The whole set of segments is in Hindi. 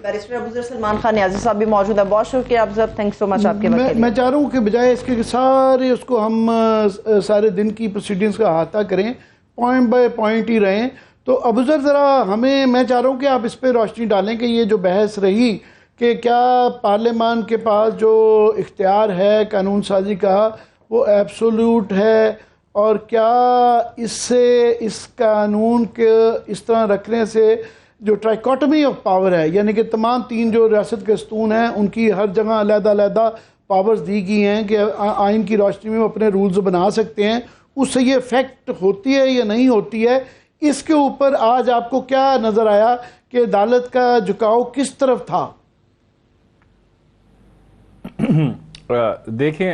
बैरिस्टर अबूजर सलमान खान नियाज़ी साहब भी मौजूद है। बहुत शुक्रिया अबूजर, थैंक्स सो मच आपके वक्त। मैं चाह रहा हूँ कि बजाय इसके सारे उसको हम सारे दिन की प्रोसीडिंग्स का अहाता करें, पॉइंट बाय पॉइंट ही रहें। तो अबूजर ज़रा हमें, मैं चाह रहा हूँ कि आप इस पर रोशनी डालें कि ये जो बहस रही कि क्या पार्लियामान के पास जो इख्तियार है कानून साजी का वो एब्सोल्यूट है, और क्या इससे इस कानून के इस तरह रखने से जो ट्राइकोटमी ऑफ पावर है, यानी कि तमाम तीन जो रियासत के स्तून हैं उनकी हर जगह अलग-अलग पावर्स दी गई हैं कि आइन की रोशनी में वो अपने रूल्स बना सकते हैं, उससे ये इफेक्ट होती है या नहीं होती है, इसके ऊपर आज आपको क्या नज़र आया कि अदालत का झुकाव किस तरफ था? देखें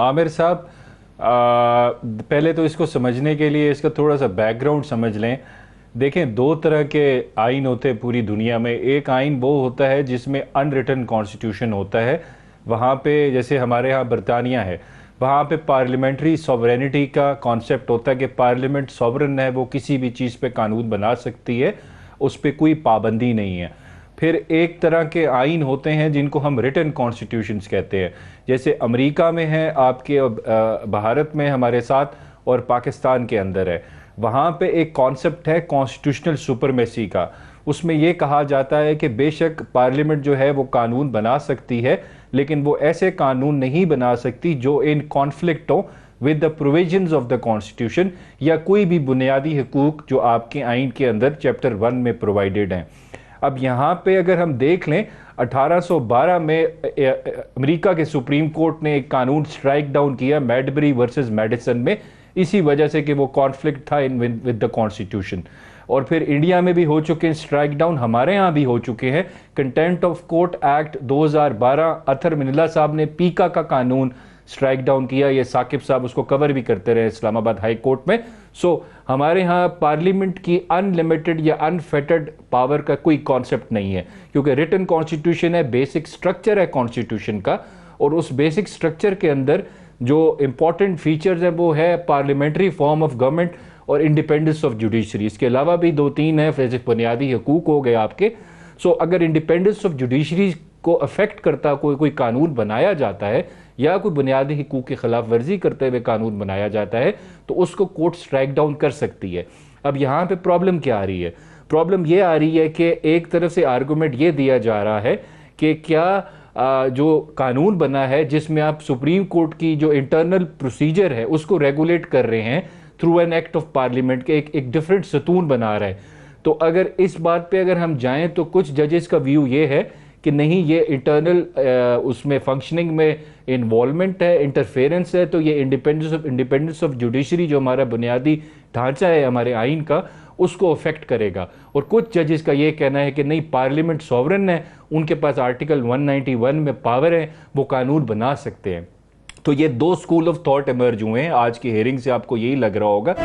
आमिर साहब, पहले तो इसको समझने के लिए इसका थोड़ा सा बैकग्राउंड समझ लें। देखें, दो तरह के आइन होते हैं पूरी दुनिया में। एक आइन वो होता है जिसमें अनरिटन कॉन्स्टिट्यूशन होता है, वहाँ पे जैसे हमारे यहाँ बरतानिया है, वहाँ पे पार्लियामेंट्री सॉवरेनिटी का कॉन्सेप्ट होता है कि पार्लियामेंट सॉवरन है, वो किसी भी चीज़ पे कानून बना सकती है, उस पर कोई पाबंदी नहीं है। फिर एक तरह के आइन होते हैं जिनको हम रिटन कॉन्स्टिट्यूशंस कहते हैं, जैसे अमेरिका में है आपके, भारत में हमारे साथ, और पाकिस्तान के अंदर है। वहाँ पे एक कॉन्सेप्ट है कॉन्स्टिट्यूशनल सुपरमेसी का। उसमें यह कहा जाता है कि बेशक पार्लियामेंट जो है वो कानून बना सकती है, लेकिन वो ऐसे कानून नहीं बना सकती जो इन कॉन्फ्लिक्ट हो with the provisions of the constitution, या कोई भी बुनियादी हुकूक जो आपके आइन के अंदर चैप्टर 1 में प्रोवाइडेड हैं। अब यहाँ पे अगर हम देख लें, 1812 में अमेरिका के सुप्रीम कोर्ट ने एक कानून स्ट्राइक डाउन किया मैडबरी वर्सेस मेडिसन में, इसी वजह से कि वो कॉन्फ्लिक्ट था इन विद द कॉन्स्टिट्यूशन। और फिर इंडिया में भी हो चुके हैं स्ट्राइक डाउन, हमारे यहाँ भी हो चुके हैं। Contempt of court act 2012, Athar मिनिल्ला साहब ने पीका का कानून स्ट्राइक डाउन किया, ये साकिब साहब उसको कवर भी करते रहे इस्लामाबाद हाई कोर्ट में। सो हमारे यहाँ पार्लियामेंट की अनलिमिटेड या अनफेटेड पावर का कोई कॉन्सेप्ट नहीं है, क्योंकि रिटन कॉन्स्टिट्यूशन है, बेसिक स्ट्रक्चर है कॉन्स्टिट्यूशन का, और उस बेसिक स्ट्रक्चर के अंदर जो इंपॉर्टेंट फीचर्स हैं वो है पार्लियामेंट्री फॉर्म ऑफ गवर्नमेंट और इंडिपेंडेंस ऑफ जुडिशरी। इसके अलावा भी 2-3 है, जैसे बुनियादी हकूक हो गए आपके। सो अगर इंडिपेंडेंस ऑफ जुडिशरी को अफेक्ट करता कोई कानून बनाया जाता है, या कोई बुनियादी हकूक की खिलाफ वर्जी करते हुए कानून बनाया जाता है, तो उसको कोर्ट स्ट्राइक डाउन कर सकती है। अब यहाँ पे प्रॉब्लम क्या आ रही है? प्रॉब्लम ये आ रही है कि एक तरफ से आर्गूमेंट ये दिया जा रहा है कि क्या जो कानून बना है जिसमें आप सुप्रीम कोर्ट की जो इंटरनल प्रोसीजर है उसको रेगुलेट कर रहे हैं through an act of parliament के, एक डिफरेंट सतून बना रहा है। तो अगर इस बात पे अगर हम जाएं तो कुछ जजेस का व्यू ये है कि नहीं, ये इंटरनल उसमें फंक्शनिंग में इन्वॉल्वमेंट है, इंटरफेरेंस है, तो ये इंडिपेंडेंस ऑफ जुडिशरी जो हमारा बुनियादी ढांचा है हमारे आइन का, उसको अफेक्ट करेगा। और कुछ जजेस का ये कहना है कि नहीं, पार्लियामेंट सॉवरन है, उनके पास आर्टिकल 191 में पावर है, वो कानून बना सकते हैं। तो ये दो स्कूल ऑफ थॉट इमर्ज हुए हैं आज की हेयरिंग से, आपको यही लग रहा होगा।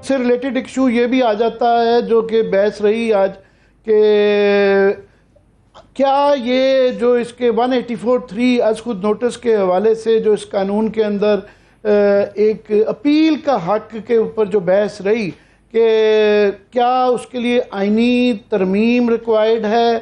से रिलेटेड इशू ये भी आ जाता है जो कि बहस रही आज कि क्या ये जो इसके 184(3) आज खुद नोटिस के हवाले से जो इस कानून के अंदर एक अपील का हक के ऊपर जो बहस रही कि क्या उसके लिए आइनी तरमीम रिक्वायर्ड है,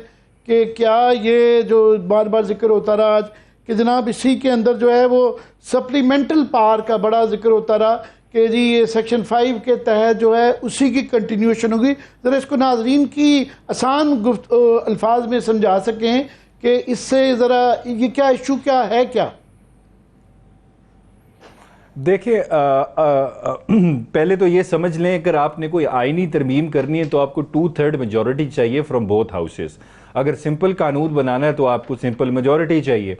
कि क्या ये जो बार बार जिक्र होता रहा आज कि जनाब इसी के अंदर जो है वो सप्लीमेंटल पावर का बड़ा जिक्र होता रहा कि जी ये सेक्शन 5 के तहत जो है उसी की कंटिन्यूएशन होगी। ज़रा इसको नाजरीन की आसान अल्फाज में समझा सकें कि इससे ज़रा ये क्या इशू क्या है क्या? देखिए, पहले तो ये समझ लें, अगर आपने कोई आइनी तरमीम करनी है तो आपको 2/3 मेजॉरिटी चाहिए फ्रॉम बोथ हाउसेस। अगर सिंपल कानून बनाना है तो आपको सिंपल मेजॉरिटी चाहिए।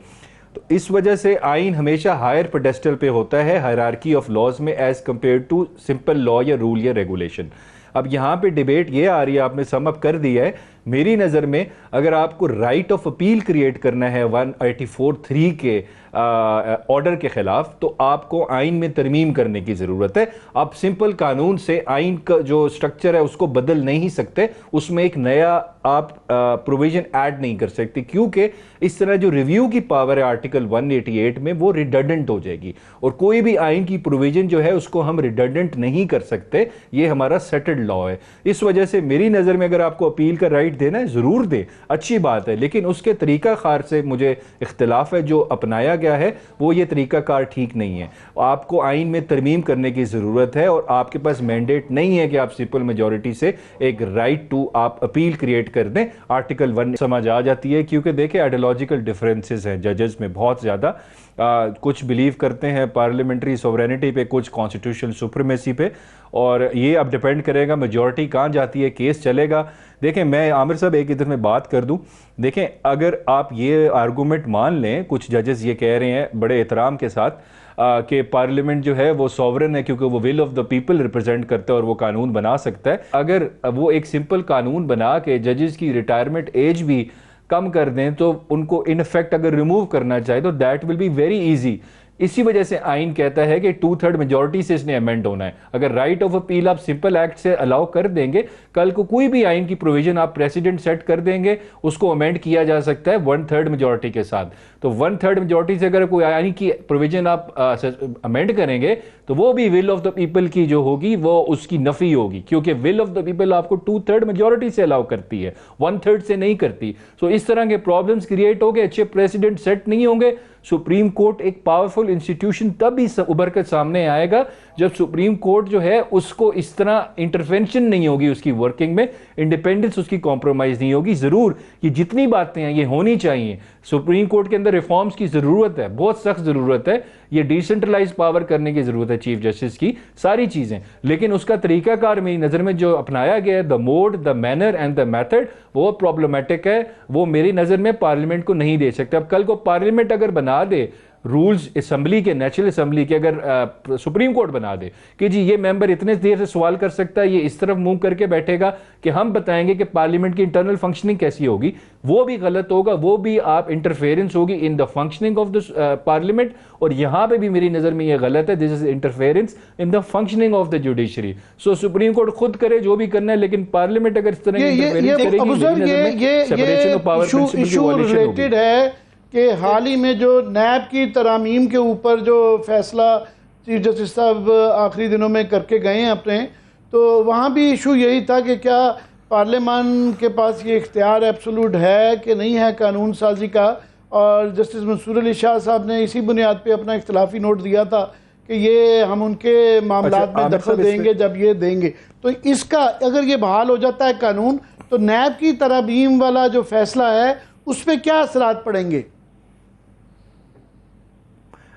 तो इस वजह से आइन हमेशा हायर पेडेस्टल पे होता है हायरार्की ऑफ लॉज में as compare to simple law या रूल या रेगुलेशन। अब यहाँ पे डिबेट ये आ रही है, आपने सम अप कर दिया है, मेरी नज़र में अगर आपको राइट ऑफ अपील क्रिएट करना है 184(3) के ऑर्डर के खिलाफ, तो आपको आइन में तरमीम करने की ज़रूरत है। आप सिंपल कानून से आइन का जो स्ट्रक्चर है उसको बदल नहीं सकते, उसमें एक नया आप प्रोविजन ऐड नहीं कर सकते, क्योंकि इस तरह जो रिव्यू की पावर है आर्टिकल 188 में वो रिडंडेंट हो जाएगी, और कोई भी आइन की प्रोविजन जो है उसको हम रिडंडेंट नहीं कर सकते, ये हमारा सेटल्ड लॉ है। इस वजह से मेरी नज़र में अगर आपको अपील का राइट देना है ज़रूर दे, अच्छी बात है, लेकिन उसके तरीक़ाकार से मुझे इख्तिलाफ है। जो अपनाया गया है वो ये तरीक़ाकार ठीक नहीं है। आपको आइन में तरमीम करने की ज़रूरत है, और आपके पास मैंडेट नहीं है कि आप सिंपल मेजॉरिटी से एक राइट टू आप अपील क्रिएट कर दें। आर्टिकल 1 समझ आ जाती है, क्योंकि देखिए आइडियोलॉजिकल डिफरेंसेस हैं जजेस में बहुत ज़्यादा। कुछ बिलीव करते हैं पार्लियामेंट्री सोवरेनिटी पे, कुछ कॉन्स्टिट्यूशनल सुप्रीमेसी पे, और ये अब डिपेंड करेगा मेजॉरिटी कहाँ जाती है, केस चलेगा। देखें, मैं आमिर साहब एक इधर में बात कर दूं, देखें अगर आप ये आर्गूमेंट मान लें, कुछ जजेस ये कह रहे हैं बड़े एहतराम के साथ कि पार्लियामेंट जो है वो सॉवरन है क्योंकि वो will of the people represent करता है और वो कानून बना सकता है। अगर वो एक सिंपल कानून बना के जजेस की रिटायरमेंट एज भी कम कर दें, तो उनको इन इफेक्ट अगर रिमूव करना चाहे तो that will be very easy. इसी वजह से आइन कहता है कि 2/3 मेजॉरिटी से इसने अमेंड होना है। अगर राइट ऑफ अपील आप सिंपल एक्ट से अलाउ कर देंगे, कल को कोई भी आइन की प्रोविजन आप प्रेसिडेंट सेट कर देंगे, उसको अमेंड किया जा सकता है 1/3 मेजॉरिटी के साथ। तो 1/3 मेजॉरिटी से अगर कोई आइन की प्रोविजन आप अमेंड करेंगे, तो वो भी विल ऑफ द पीपल की जो होगी वो उसकी नफी होगी, क्योंकि विल ऑफ द पीपल आपको 2/3 मेजॉरिटी से अलाउ करती है, 1/3 से नहीं करती। सो इस तरह के प्रॉब्लम्स क्रिएट हो गए, अच्छे प्रेसिडेंट सेट नहीं होंगे। सुप्रीम कोर्ट एक पावरफुल इंस्टीट्यूशन तब ही उभर कर सामने आएगा जब सुप्रीम कोर्ट जो है उसको इस तरह इंटरवेंशन नहीं होगी, उसकी वर्किंग में इंडिपेंडेंस उसकी कॉम्प्रोमाइज नहीं होगी। जरूर ये जितनी बातें हैं ये होनी चाहिए, सुप्रीम कोर्ट के अंदर रिफॉर्म्स की जरूरत है, बहुत सख्त जरूरत है, ये डिसेंट्रलाइज पावर करने की जरूरत है चीफ जस्टिस की, सारी चीजें, लेकिन उसका तरीकाकार मेरी नजर में जो अपनाया गया है, the mode, the manner and the method, वो प्रॉब्लमेटिक है। वो मेरी नजर में पार्लियामेंट को नहीं दे सकते। अब कल को पार्लियामेंट अगर बना दे रूल्स असम्बली के, नेचुरल असम्बली के, अगर सुप्रीम कोर्ट बना दे कि जी ये मेंबर इतने देर से सवाल कर सकता है, ये इस तरफ मुंह करके बैठेगा कि हम बताएंगे कि पार्लियामेंट की इंटरनल फंक्शनिंग कैसी होगी, वो भी गलत होगा, वो भी आप इंटरफेरेंस होगी in the functioning of the parliament. और यहां पे भी मेरी नजर में ये गलत है, this is interference in the functioning of the judiciary. So supreme court खुद करे जो भी करना है, लेकिन पार्लियामेंट अगर इस तरह separation of power issue related है कि हाल ही में जो नैब की तरामीम के ऊपर जो फैसला चीफ जस्टिस साहब आखिरी दिनों में करके गए हैं अपने, तो वहाँ भी इशू यही था कि क्या पार्लियामान के पास ये इख्तियार एब्सोल्यूट है कि नहीं है कानून साजी का। और जस्टिस मंसूर अली शाह साहब ने इसी बुनियाद पे अपना इख्तिलाफी नोट दिया था कि ये हम उनके मामलात में दखल देंगे जब ये देंगे। तो इसका अगर ये बहाल हो जाता है कानून, तो नैब की तरामीम वाला जो फैसला है उस पर क्या असरात पड़ेंगे?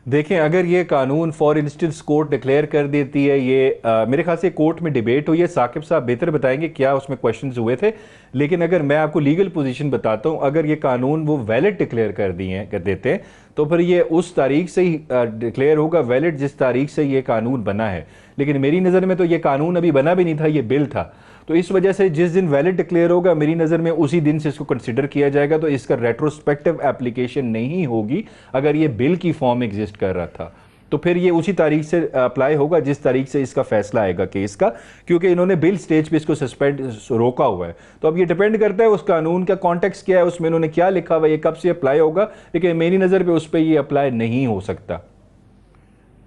देखें, अगर ये कानून फॉर इंस्टेंस कोर्ट डिक्लेयर कर देती है, ये मेरे ख्याल से कोर्ट में डिबेट हुई है, साकिब साहब बेहतर बताएंगे क्या उसमें क्वेश्चंस हुए थे, लेकिन अगर मैं आपको लीगल पोजीशन बताता हूं, अगर ये कानून वो वैलिड डिक्लेयर कर देते हैं, तो फिर ये उस तारीख से ही डिक्लेयर होगा वैलिड जिस तारीख से ये कानून बना है। लेकिन मेरी नज़र में तो ये कानून अभी बना भी नहीं था, ये बिल था, तो इस वजह से जिस दिन वैलिड डिक्लेयर होगा मेरी नज़र में उसी दिन से इसको कंसिडर किया जाएगा, तो इसका रेट्रोस्पेक्टिव एप्लीकेशन नहीं होगी। अगर ये बिल की फॉर्म एग्जिस्ट कर रहा था तो फिर ये उसी तारीख से अप्लाई होगा जिस तारीख से इसका फैसला आएगा केस का, क्योंकि इन्होंने बिल स्टेज पे इसको सस्पेंड रोका हुआ है। तो अब ये डिपेंड करता है उस कानून का कॉन्टेक्स्ट क्या है, उसमें इन्होंने क्या लिखा हुआ है, ये कब से अप्लाई होगा, लेकिन मेरी नज़र पे उस पर ये अप्लाई नहीं हो सकता।